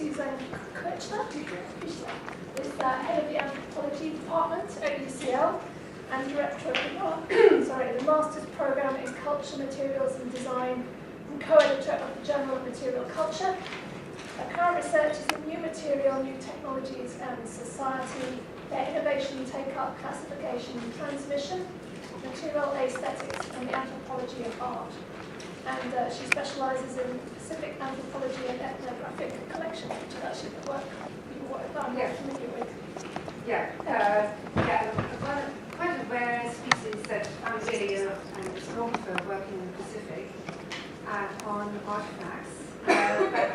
Suzanne Kuchler, is the head of the anthropology department at UCL and director of the Master's Programme in Culture, Materials and Design and co-editor of the Journal of Material Culture. Her current research is in new material, new technologies and society, their innovation, take-up, classification and transmission, material aesthetics and the anthropology of art. And she specialises in Pacific anthropology and ethnographic collections, which is actually the work I'm more familiar with. One quite a rare species that I'm really an ethnographer working in the Pacific on artifacts, but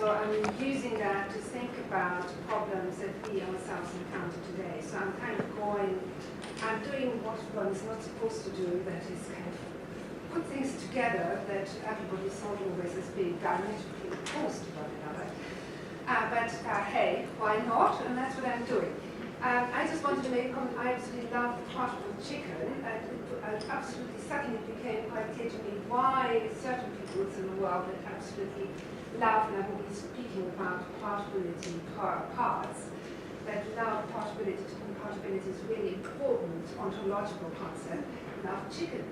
I'm using that to think about problems that we ourselves encounter today. So I'm doing what one's not supposed to do, that is kind of put things together that everybody thought always as being diametrically opposed to one another. Hey, why not? And that's what I'm doing. I just wanted to make a comment. I absolutely love the particle chicken, and absolutely suddenly it became quite clear to me why certain peoples in the world that absolutely love, and I'm always speaking about partibility parts, that love partibility is really important ontological concept, love chicken.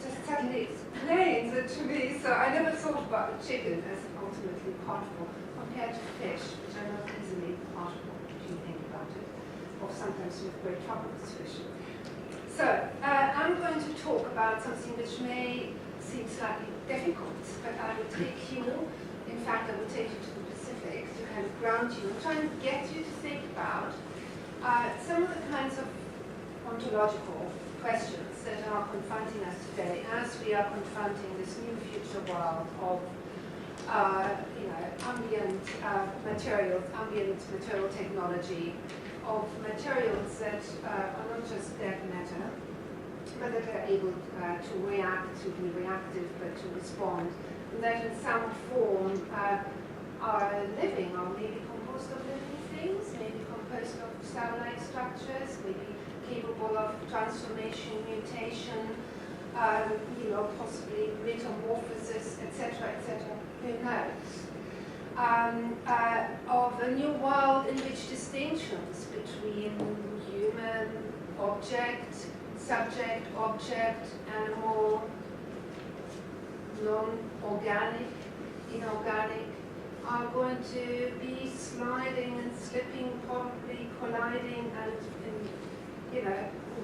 Just suddenly explains it to me. So I never thought about the chicken as ultimately partible compared to fish, which are not easily partible. What do you think about it? Or sometimes with great trouble with fish. So I'm going to talk about something which may seem slightly difficult, but I will take you, in fact I will take you to the Pacific to kind of ground you and try and get you to think about some of the kinds of ontological questions that are confronting us today as we are confronting this new future world of ambient materials, ambient material technology, of materials that are not just dead matter, but that are able to react, to be reactive, but to respond, and that in some form are living, or maybe composed of living things, maybe composed of cell-like structures, maybe capable of transformation, mutation, possibly metamorphosis, etc., who knows? Of a new world in which distinctions between human, object, subject, object, animal, non-organic, inorganic, are going to be sliding and slipping, probably colliding, and who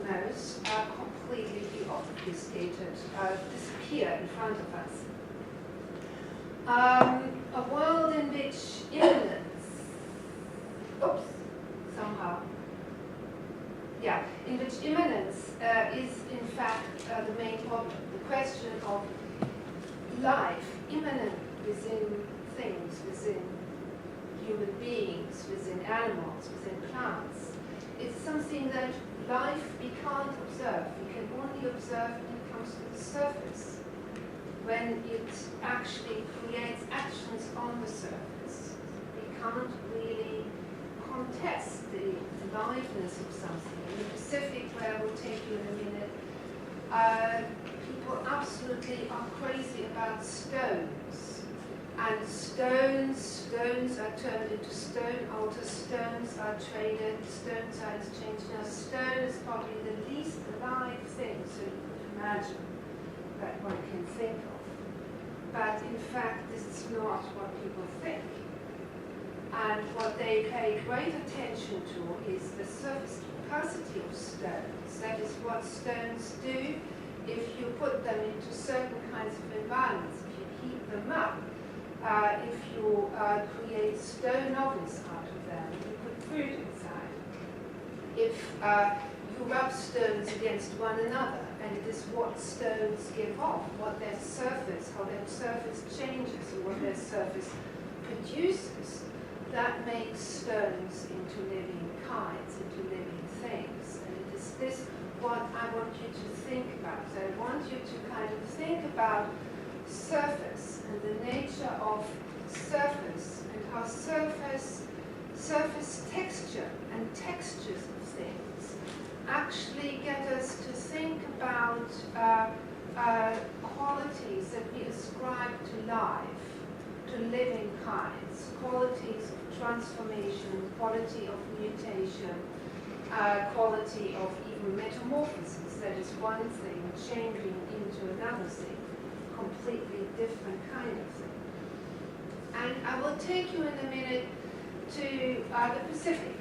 knows, completely be obfuscated, disappear in front of us. A world in which immanence, in which immanence is in fact the main problem. The question of life, immanent within things, within human beings, within animals, within plants, is something that life we can't observe. We can only observe when it comes to the surface, when it actually creates actions on the surface. We can't really contest the aliveness of something. In the Pacific, where I will take you in a minute, people absolutely are crazy about stones. And stones are turned into stone, altar stones are traded, stones are exchanged. Now, stone is probably the least alive thing, so you could imagine that one can think of. But in fact, this is not what people think. And what they pay great attention to is the surface capacity of stones. That is what stones do if you put them into certain kinds of environments, if you heat them up. If you create stone ovens out of them, you put food inside. If you rub stones against one another, and it is what stones give off, what their surface, how their surface changes, or what their surface produces, that makes stones into living kinds, into living things. And it is this what I want you to think about. So I want you to kind of think about surface and the nature of surface and how surface texture and textures of things actually get us to think about qualities that we ascribe to life to living kinds, qualities of transformation, quality of mutation, quality of even metamorphosis, that is one thing changing into another thing, completely different kind of thing. And I will take you in a minute to the Pacific.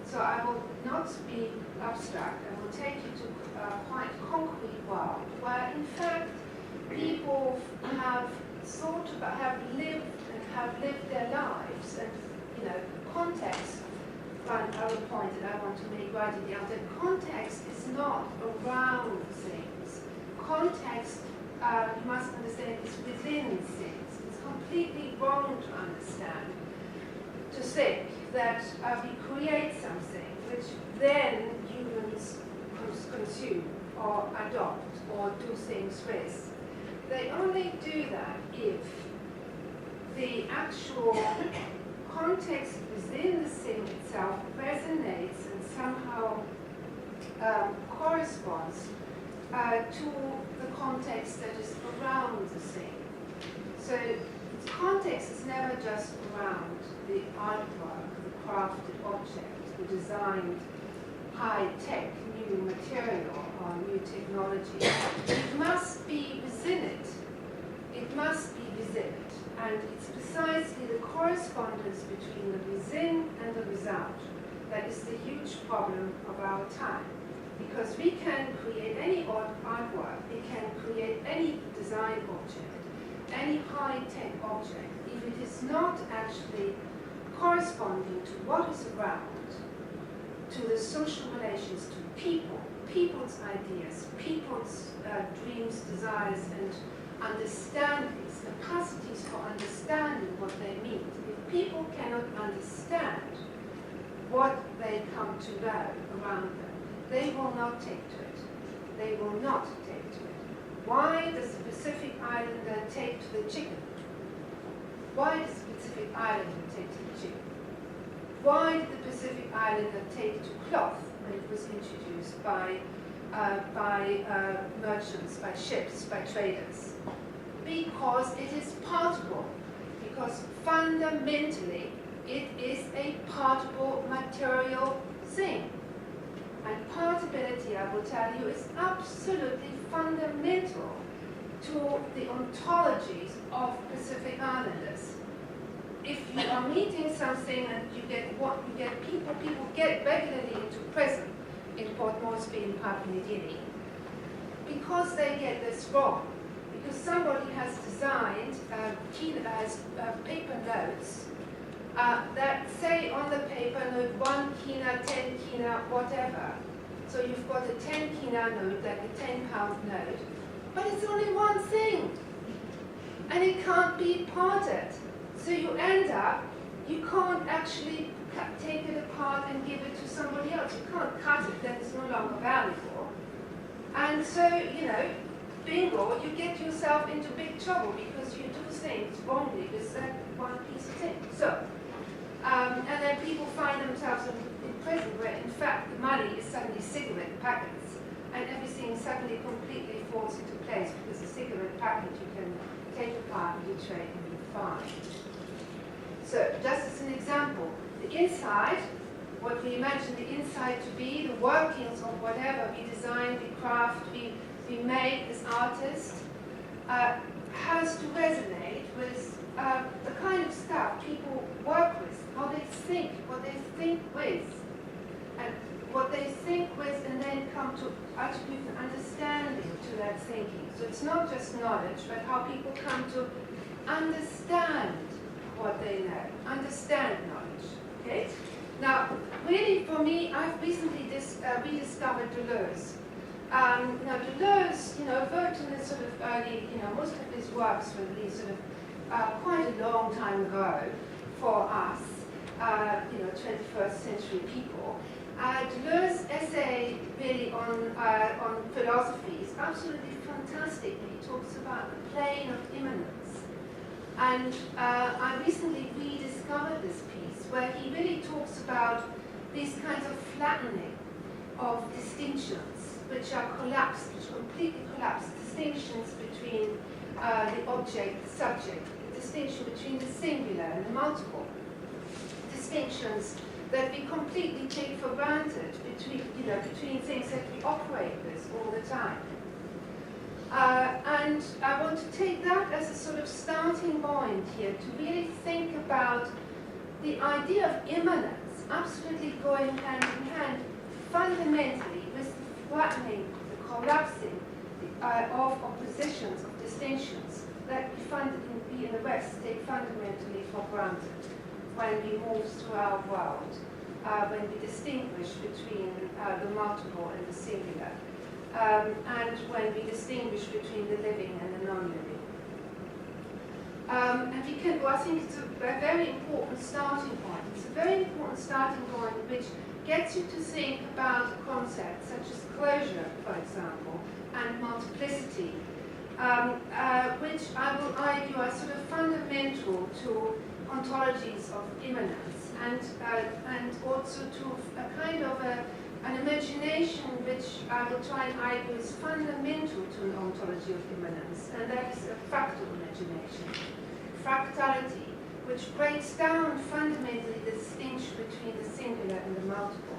So I will not be abstract, I will take you to a quite concrete world where in fact people have thought about, have lived their lives, and context, one other point that I want to make right at the outset, context is not around things. Context, you must understand, is within things. It's completely wrong to understand, to think that we create something which then humans consume or adopt or do things with. They only do that if the actual context within the thing itself resonates and somehow corresponds to the context that is around the thing. So its context is never just around the artwork, the crafted object, the designed high-tech new material or new technology. It must be within it. It must be within it. And it's precisely the correspondence between the within and the without that is the huge problem of our time. Because we can create any artwork, we can create any design object, any high-tech object, if it is not actually corresponding to what is around, to the social relations, to people, people's ideas, people's dreams, desires, and understandings, capacities for understanding what they mean. If people cannot understand what they come to know around them, they will not take to it. They will not take to it. Why does the Pacific Islander take to the chicken? Why does the Pacific Islander take to the chicken? Why did the Pacific Islander take to cloth when it was introduced by merchants, by ships, by traders? Because it is partible. Because fundamentally it is a partible material thing. And partibility, I will tell you, is absolutely fundamental to the ontologies of Pacific Islanders. If you are meeting something and you get people get regularly into prison in Port Moresby in Papua New Guinea because they get this wrong. Because somebody has designed paper notes that say on the paper note 1 kina, 10 kina, whatever. So you've got a 10 kina note, like a 10-pound note, but it's only one thing. And it can't be parted. So you end up, you can't actually take it apart and give it to somebody else. You can't cut it, then it's no longer valuable. And so, bingo, you get yourself into big trouble because you do things wrongly with that one piece of thing. So, and then people find themselves in prison where, in fact, the money is suddenly cigarette packets, and everything suddenly completely falls into place because the cigarette packet you can take apart and you trade and you find. So, just as an example, the inside, what we imagine the inside to be, the workings of whatever we design, we craft, we make as artists, has to resonate with the kind of stuff people work with, how they think, what they think with, and what they think with, and then come to attribute an understanding to that thinking. So it's not just knowledge, but how people come to understand what they know, understand knowledge. Okay? Now, really, for me, I've recently rediscovered Deleuze. Now, Deleuze, worked in this sort of early, most of his works were released sort of quite a long time ago for us, 21st century people. Deleuze's essay really on philosophy is absolutely fantastic. He talks about the plane of immanence. And I recently rediscovered this piece where he really talks about these kinds of flattening of distinctions, which are collapsed, which completely collapse, distinctions between the object, the subject, the distinction between the singular and the multiple. Distinctions that we completely take for granted between things that we operate with all the time. And I want to take that as a sort of starting point here to really think about the idea of immanence absolutely going hand in hand fundamentally with the flattening, the collapsing of oppositions, of distinctions that we in the West take fundamentally for granted when we move through our world, when we distinguish between the multiple and the singular, and when we distinguish between the living and the non-living. And we can, well, I think it's a very important starting point. It's a very important starting point which gets you to think about concepts such as closure, for example, and multiplicity, which I will argue are sort of fundamental to ontologies of immanence, and also to a kind of an imagination which I will try and argue is fundamental to an ontology of immanence, and that is a fractal imagination. Fractality, which breaks down fundamentally the distinction between the singular and the multiple.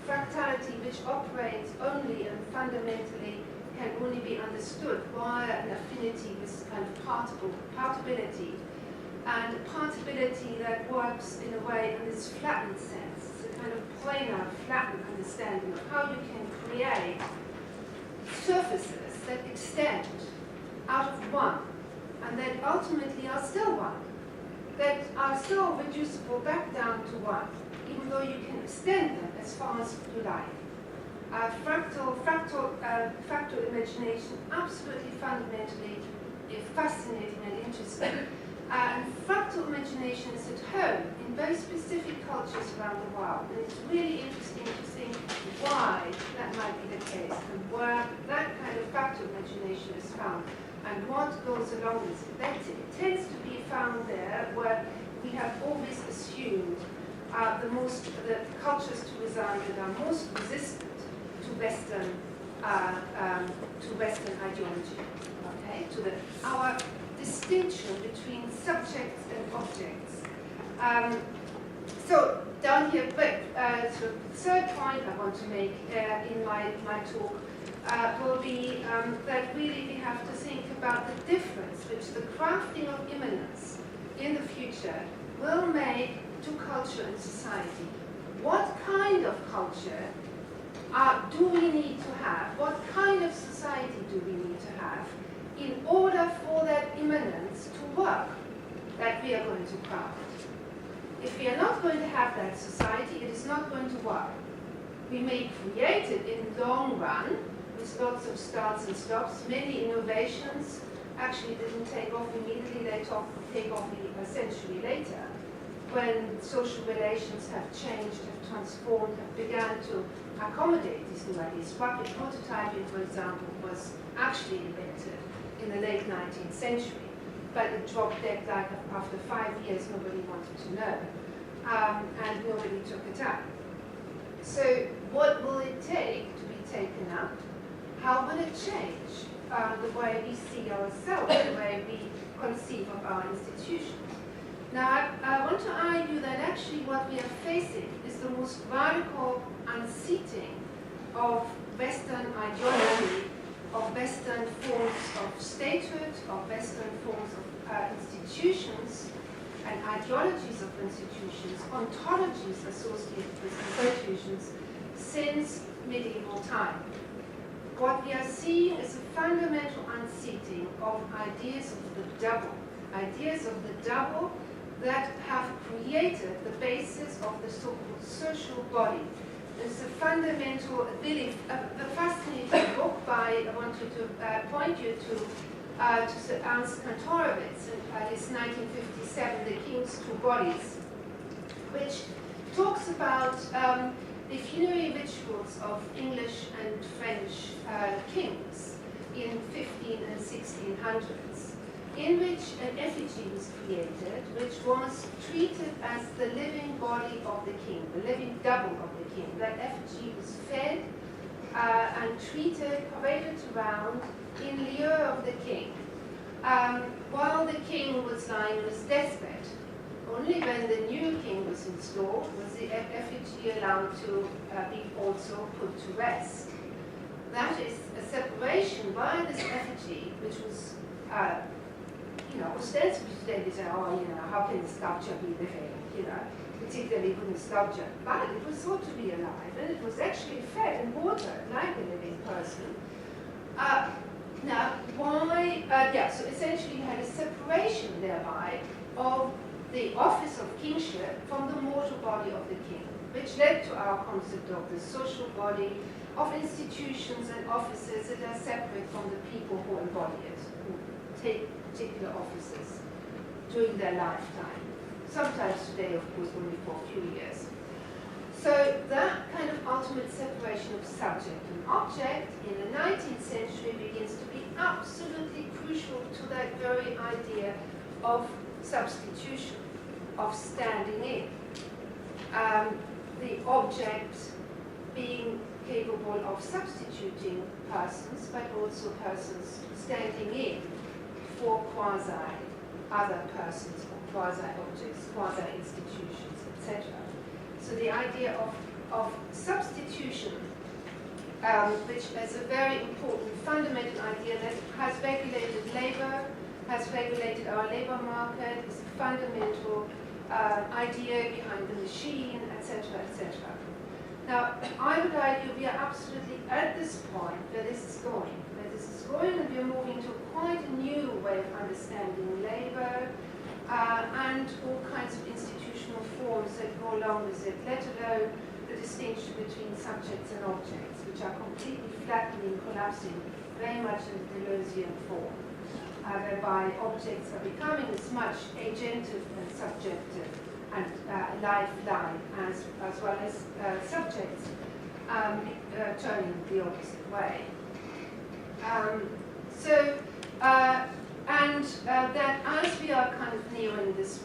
Fractality which operates only and fundamentally can only be understood via an affinity with kind of partibility, and a partibility that works in a way in this flattened sense. It's a kind of planar, flattened understanding of how you can create surfaces that extend out of one, and that ultimately are still one, that are still reducible back down to one, even though you can extend them as far as you like. Fractal imagination, absolutely fundamentally fascinating and interesting. And fractal imagination is at home in very specific cultures around the world, and it's really interesting to think why that might be the case, and where that kind of fractal imagination is found, and what goes along with it. It tends to be found there where we have always assumed the cultures to reside that are most resistant to Western ideology, okay, to our distinction between subjects and objects. So down here, but so the third point I want to make in my talk will be that really we have to think about the difference which the crafting of immanence in the future will make to culture and society. What kind of culture do we need to have? What kind of society do we need to have in order for that immanence to work that we are going to craft? If we are not going to have that society, it is not going to work. We may create it in the long run with lots of starts and stops. Many innovations actually didn't take off immediately, they take off a century later, when social relations have changed, have transformed, have begun to accommodate these new ideas. Rapid prototyping, for example, was actually invented in the late 19th century, but it dropped dead like after 5 years. Nobody wanted to know, and nobody took it up. So what will it take to be taken up? How will it change the way we see ourselves, the way we conceive of our institutions? Now, I want to argue that actually what we are facing is the most radical unseating of Western ideology, of Western forms of statehood, of Western forms of institutions and ideologies of institutions, ontologies associated with institutions since medieval time. What we are seeing is a fundamental unseating of ideas of the double that have created the basis of the so-called social body. It's a fundamental belief. The fascinating book by, I want you to point you to Sir Ernst Kantorowicz, his 1957, The King's Two Bodies, which talks about the funerary rituals of English and French kings in 15 and 1600s, in which an effigy was created, which was treated as the living body of the king, the living double of the king. That effigy was fed and treated, paraded around in lieu of the king. while the king was lying on his deathbed. Only when the new king was installed was the effigy allowed to be also put to rest. That is a separation by this effigy, which was, ostensibly today we say, how can the sculpture be living, particularly when the sculpture, but it was thought to be alive, and it was actually fed and watered like a living person. Now, why? So essentially you had a separation thereby of the office of kingship from the mortal body of the king, which led to our concept of the social body, of institutions and offices that are separate from the people who embody it, who take particular offices during their lifetime. Sometimes today, of course, only for a few years. So that kind of ultimate separation of subject and object in the 19th century begins to be absolutely crucial to that very idea of substitution, of standing in. The object being capable of substituting persons, but also persons standing in for quasi-other persons or quasi-objects, quasi-institutions, etc. So the idea of substitution, which is a very important fundamental idea that has regulated labor, has regulated our labor market, is a fundamental idea behind the machine, etc., etc. Now, I would argue we are absolutely at this point where this is going, and we are moving to quite a new way of understanding labor and all kinds of institutional forms that go along with it, let alone the distinction between subjects and objects, which are completely flattening, collapsing, very much in the Deleuzian form, whereby objects are becoming as much agentive and subjective and lifeline as well as subjects turning the opposite way. That as we are kind of nearing this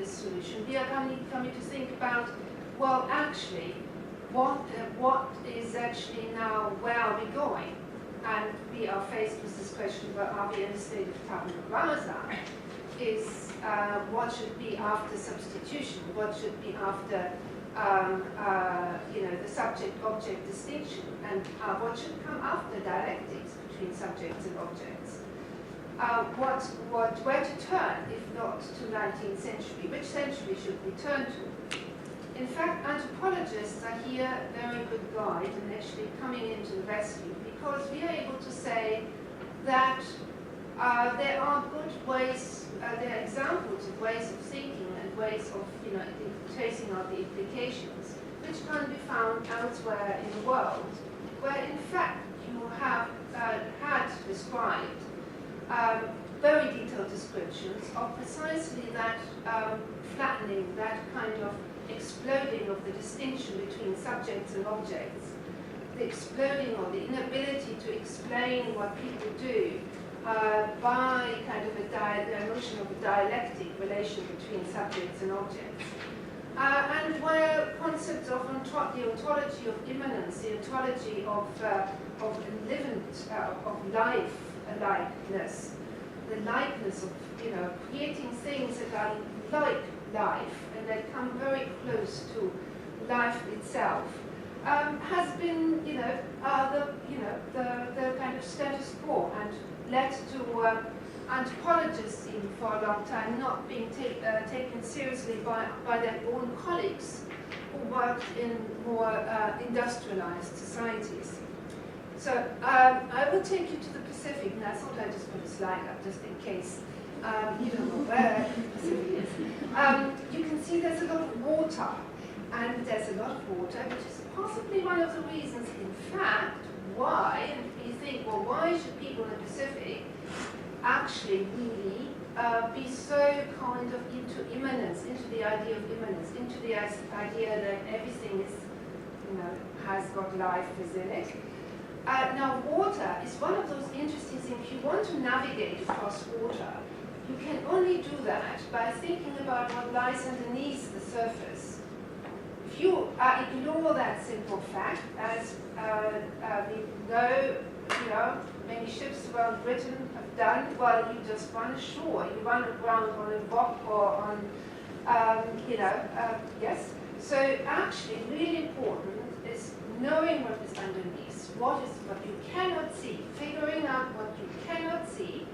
solution, we are coming to think about, well, actually, what is actually now, where are we going? And we are faced with this question, well, are we in a state of tabula rasa? Is what should be after substitution? What should be after the subject-object distinction? And what should come after dialectics between subjects and objects? Where to turn, if not to 19th century? Which century should we turn to? In fact, anthropologists are here a very good guide and actually coming into the rescue, because we are able to say that there are good ways, there are examples of ways of thinking and ways of tracing out the implications, which can be found elsewhere in the world, where in fact you have had described very detailed descriptions of precisely that flattening, that kind of exploding of the distinction between subjects and objects, the exploding or the inability to explain what people do by kind of the notion of a dialectic relation between subjects and objects. And where concepts of the ontology of immanence, the ontology of likeness, the likeness of creating things that are like life and that come very close to life itself, has been the kind of status quo and led to anthropologists even for a long time not being taken seriously by their own colleagues who worked in more industrialized societies. So I will take you to the Pacific, and I thought I'd just put a slide up just in case you don't know where the Pacific is. You can see there's a lot of water, and there's a lot of water, which is possibly one of the reasons, in fact, why, and we think, well, why should people in the Pacific actually really be so kind of into immanence, into the idea of immanence, into the idea that everything is, has got life within it. Now, water is one of those interesting things. If you want to navigate across water, you can only do that by thinking about what lies underneath the surface. If you ignore that simple fact, as we know, many ships around Britain have done? Well, you just run ashore. You run around on a rock or on, yes. So actually, really important is knowing what is underneath, what you cannot see, figuring out what you cannot see,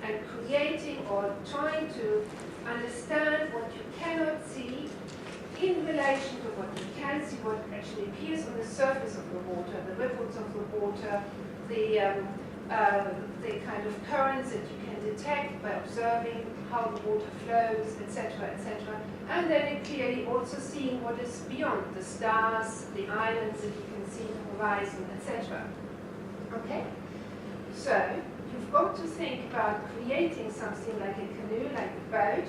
and creating or trying to understand what you cannot see in relation to what you can see, what actually appears on the surface of the water, the ripples of the water, the kind of currents that you can detect by observing how the water flows, etc., etc. And then clearly also seeing what is beyond the stars, the islands that you can see on the horizon, etc. Okay? So, you've got to think about creating something like a canoe, like a boat,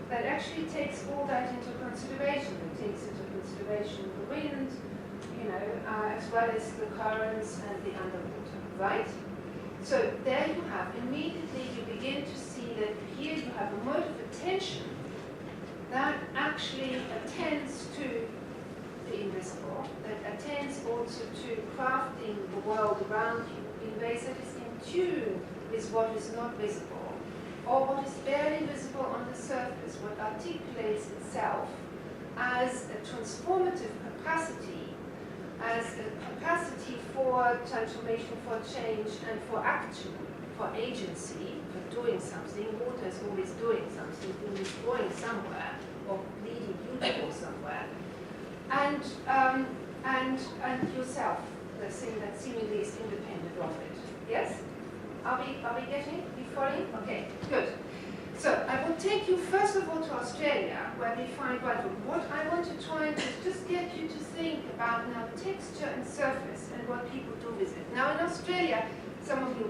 that actually takes all that into consideration. It takes into consideration the wind, as well as the currents and the underwater, right? So there you have, immediately you begin to see that here you have a mode of attention that actually attends to the invisible, that attends also to crafting the world around you in ways that is in tune with what is not visible, or what is barely visible on the surface, what articulates itself as a transformative capacity, as a capacity for transformation, for change, and for action, for agency, for doing something. Water is always doing something, it's going somewhere, or leading you to go somewhere. And yourself, the thing that seemingly is independent of it. Yes? Are we getting it? Are we following? Okay, good. So I will take you first of all to Australia, where we find what I want to try and do is just get you to think about now texture and surface and what people do with it. Now in Australia,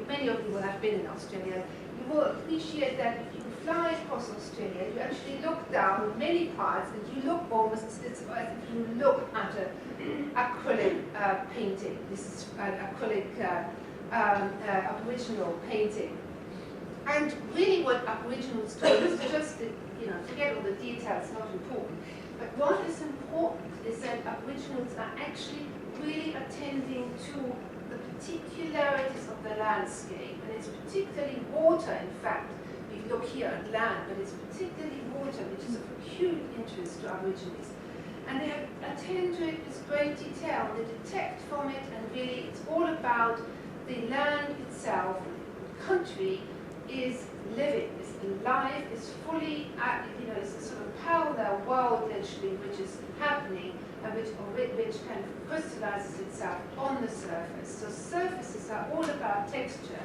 many of you will have been in Australia, you will appreciate that if you fly across Australia, you actually look down many parts and you look almost, it's as if you look at an acrylic painting. This is an acrylic Aboriginal painting. And really what Aboriginals do is just, forget all the details, not important. But what is important is that Aboriginals are actually really attending to the particularities of the landscape. And it's particularly water, in fact. We look here at land, but it's particularly water, which is of acute interest to Aborigines. And they attend to it with great detail. They detect from it, and really it's all about the land itself, the country, is living, is alive, is fully, it's a sort of parallel world actually which is happening and which kind of crystallizes itself on the surface. So surfaces are all about texture,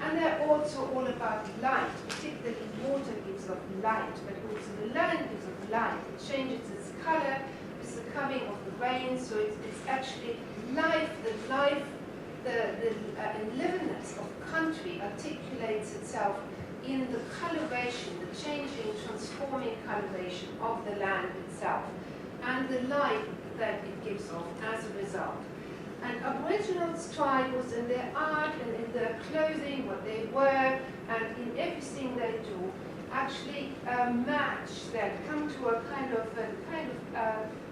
and they're also all about light. Particularly water gives off light, but also the land gives off light. It changes its color with the coming of the rain, so it's actually life, the liveness of country articulates itself in the coloration, the changing, transforming coloration of the land itself, and the light that it gives off as a result. And Aboriginals try was in their art and in their clothing, what they wear, and in everything they do, actually match that, come to a kind of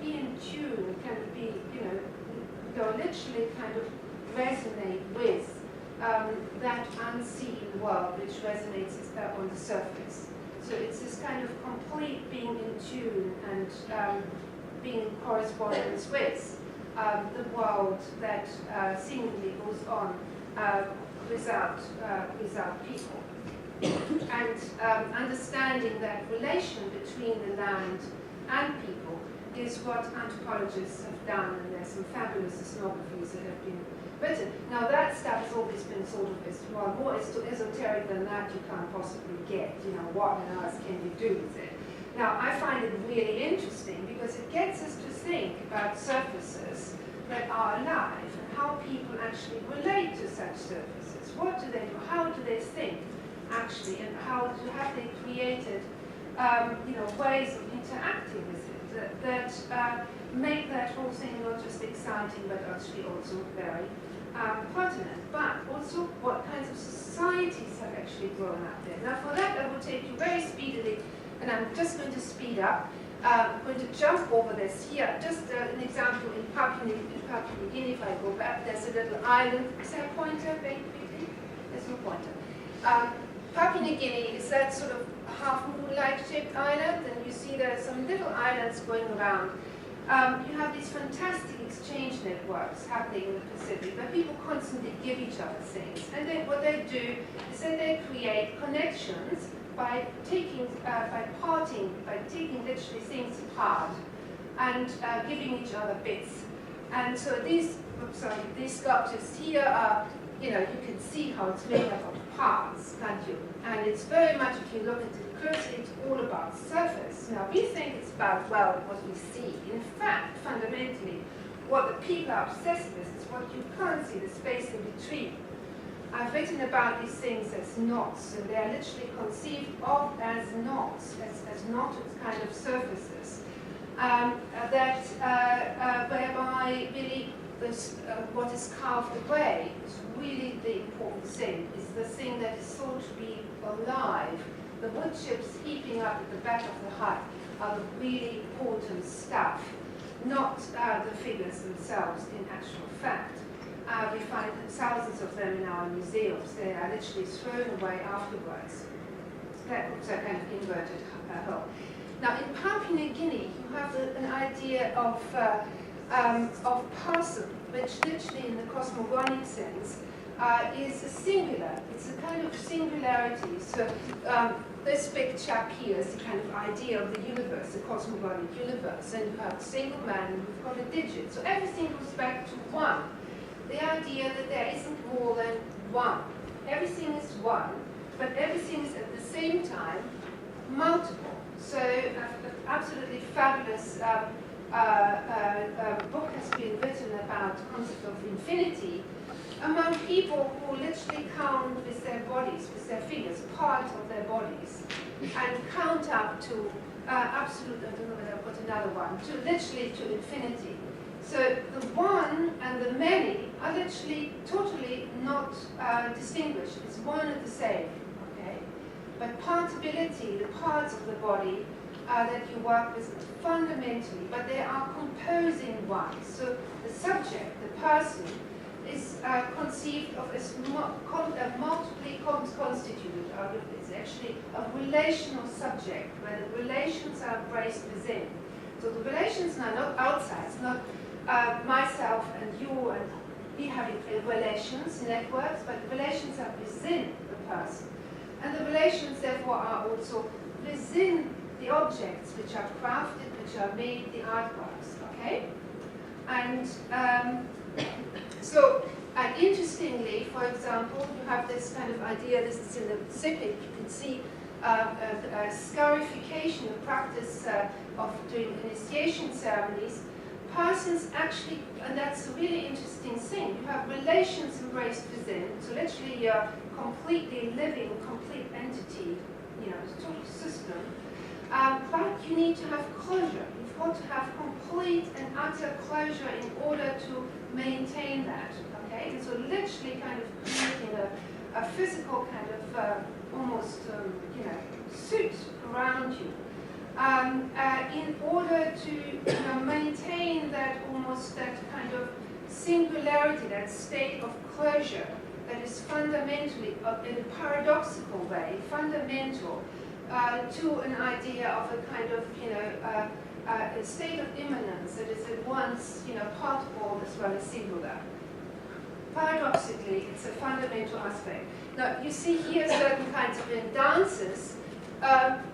be in tune, kind of be, literally kind of resonate with that unseen world which resonates on the surface. So it's this kind of complete being in tune and being in correspondence with the world that seemingly goes on without people. And understanding that relation between the land and people is what anthropologists have done, and there's some fabulous ethnographies that have been written. Now that stuff has always been sort of more esoteric than that you can't possibly get. What on earth can you do with it? Now I find it really interesting because it gets us to think about surfaces that are alive and how people actually relate to such surfaces. What do they do? How do they think actually, and how have they created ways of interacting with it that make that whole thing not just exciting but actually also very pertinent. But also what kinds of societies have actually grown up there. Now for that I will take you very speedily, and I'm just going to speed up. I'm going to jump over this here. Just an example in Papua New Guinea, if I go back, there's a little island. Is there a pointer very quickly? There's no pointer. Papua New Guinea is that sort of half moon-like shaped island, and you see there are some little islands going around. You have these fantastic exchange networks happening in the Pacific where people constantly give each other things. And then what they do is that they create connections by taking literally things apart and giving each other bits. And so these sculptures here are, you can see how it's made up of parts, can't you? And it's very much, if you look at it closely, it's all about surface. Now, we think it's about, well, what we see. In fact, fundamentally, what the people are obsessed with is what you can't see, the space in between. I've written about these things as knots, and they're literally conceived of as knots, as knotted kind of surfaces, whereby really what is carved away is really the important thing, is the thing that is thought to be alive. The wood chips heaping up at the back of the hut are the really important stuff, not the figures themselves in actual fact. We find thousands of them in our museums. They are literally thrown away afterwards. That's a kind of inverted hole. Now, in Papua New Guinea, you have an idea of person, which literally in the cosmogonic sense is a singular. It's a kind of singularity. So this big chap here is the kind of idea of the universe, the cosmogonic universe. And you have a single man and you've got a digit. So everything goes back to one. The idea that there isn't more than one. Everything is one, but everything is at the same time multiple. So an absolutely fabulous book has been written about the concept of infinity among people who literally count with their bodies, with their fingers, part of their bodies, and count up to absolute, I don't know whether I've got another one, to literally to infinity. So the one and the many are literally totally not distinguished. It's one and the same, okay? But partability, the parts of the body that you work with fundamentally, but they are composing ones. So the subject, the person, is conceived of as multiply constituted. It's actually a relational subject where the relations are embraced within. So the relations are not outside. It's not myself and you and we having relations, networks, but the relations are within the person. And the relations, therefore, are also within the objects which are crafted, which are made, the artworks, okay? And interestingly, for example, you have this kind of idea, this is in the Pacific, you can see scarification, the practice of doing initiation ceremonies. Persons actually, and that's a really interesting thing, you have relations embraced within, so literally you're completely living, complete entity, it's a total system, but you need to have closure. You've got to have complete and utter closure in order to maintain that, okay? And so literally kind of creating a physical kind of almost, suit around you. In order to maintain that almost that kind of singularity, that state of closure that is fundamentally, in a paradoxical way, fundamental to an idea of a kind of, a state of immanence that is at once, particle as well as singular. Paradoxically, it's a fundamental aspect. Now, you see here certain kinds of dances.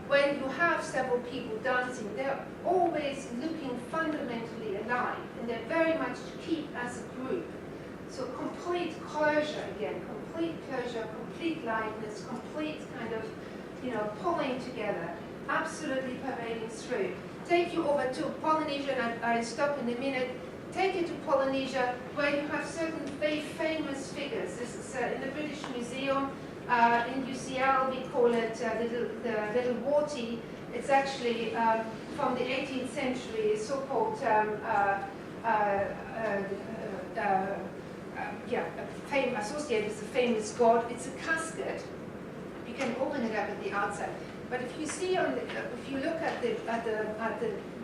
When you have several people dancing, they're always looking fundamentally alike, and they're very much to keep as a group. So complete closure again, complete closure, complete likeness, complete kind of, pulling together, absolutely pervading through. Take you over to Polynesia, and I'll stop in a minute. Take you to Polynesia, where you have certain very famous figures. This is in the British Museum. In UCL, we call it the little Warty. It's actually from the 18th century, so-called associated with a famous god. It's a casket. You can open it up at the outside. But if you see if you look at the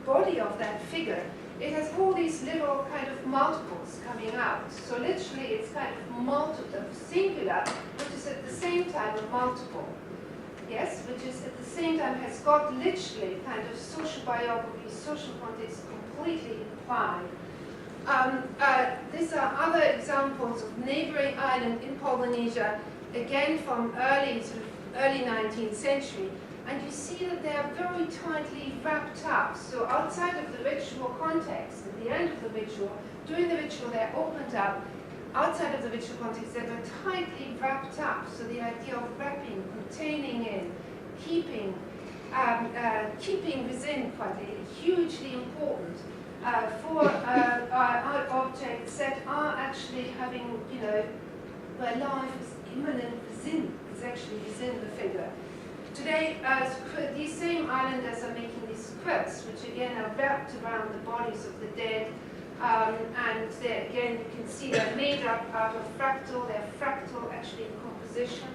body of that figure, it has all these little kind of multiples coming out. So literally, it's kind of singular, which is is at the same time a multiple, yes, which is at the same time has got literally kind of social biography, social context completely implied. These are other examples of neighboring island in Polynesia, again from early 19th century, and you see that they are very tightly wrapped up. So outside of the ritual context, at the end of the ritual, during the ritual they're opened up. Outside of the ritual context, they were tightly wrapped up. So the idea of wrapping, containing in, keeping within quite hugely important for art objects that are actually having, where life is immanent within, it's actually within the figure. Today, these same islanders are making these scripts, which again are wrapped around the bodies of the dead. And again, you can see they're made up out of fractal. They're fractal actually in composition.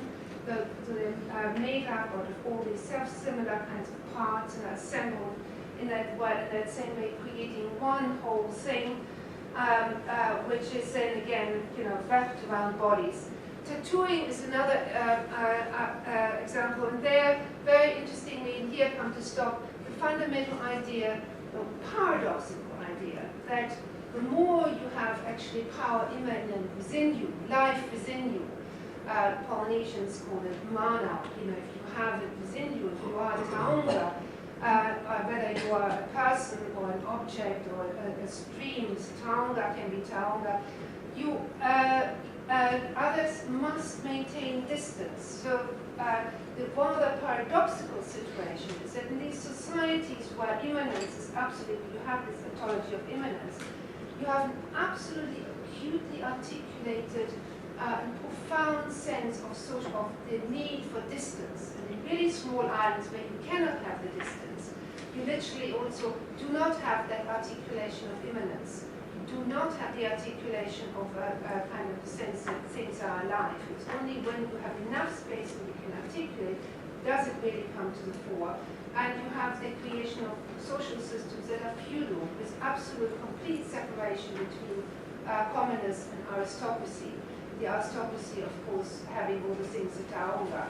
So they're made up out of all these self-similar kinds of parts and are assembled in that same way, creating one whole thing, which is then again, wrapped around bodies. Tattooing is another example, and there, very interestingly, and here come to stop, the fundamental idea, the paradoxical idea, that the more you have actually power immanent within you, life within you, Polynesians call it mana, if you have it within you, if you are taonga, whether you are a person or an object or a stream, taonga can be taonga, you, others must maintain distance. So the rather paradoxical situation is that in these societies where immanence is absolutely, you have this ontology of immanence, you have an absolutely acutely articulated and profound sense of the need for distance. And in really small islands where you cannot have the distance, you literally also do not have that articulation of immanence. You do not have the articulation of a kind of sense that things are alive. It's only when you have enough space that you can articulate does it really come to the fore. And you have the creation of social systems that are feudal, with absolute complete separation between commoners and aristocracy. The aristocracy, of course, having all the things that are older,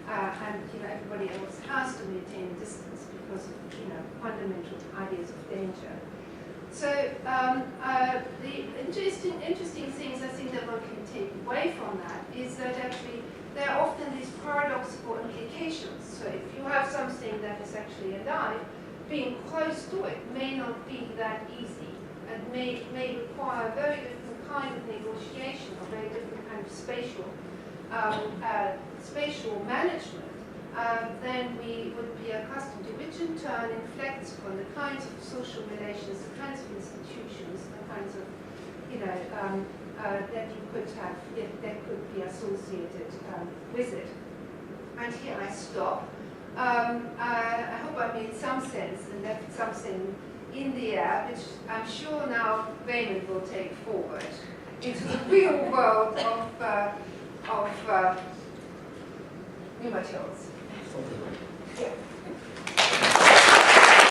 and everybody else has to maintain distance because of fundamental ideas of danger. So the interesting things I think that one can take away from that is that actually there are often these paradoxical implications. So if you have something that is actually alive, being close to it may not be that easy and may require a very different kind of negotiation, a very different kind of spatial management than we would be accustomed to, which in turn inflects upon the kinds of social relations, the kinds of institutions, the kinds of, that you could have, that could be associated with it. And here I stop. I hope I made some sense and left something in the air, which I'm sure now Raymond will take forward into the real world of new materials.